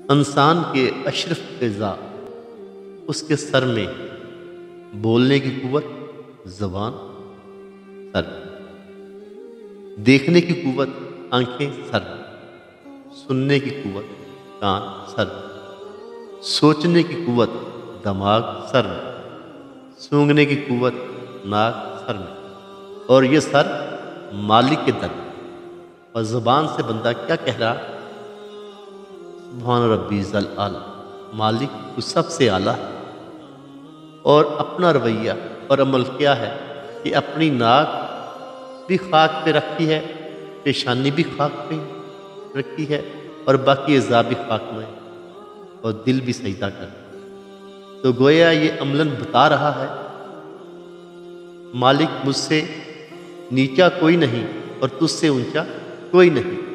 انسان کے اشرف غذا اس کے سر میں، بولنے کی قوت زبان سر، دیکھنے کی قوت آنکھیں سر، سننے کی قوت کان سر، سوچنے کی قوت دماغ سر میں، سونگھنے کی قوت ناک سر میں، اور یہ سر مالک کے در میں۔ اور زبان سے بندہ کیا کہہ رہا؟ سبحان ربی ذل اعلیٰ، مالک تو سب سے اعلیٰ ہے۔ اور اپنا رویہ اور عمل کیا ہے کہ اپنی ناک بھی خاک پہ رکھی ہے، پیشانی بھی خاک پہ رکھی ہے، اور باقی اعضاء بھی خاک میں، اور دل بھی سجدہ کر۔ تو گویا یہ عملاً بتا رہا ہے مالک مجھ سے نیچا کوئی نہیں اور تجھ سے اونچا کوئی نہیں۔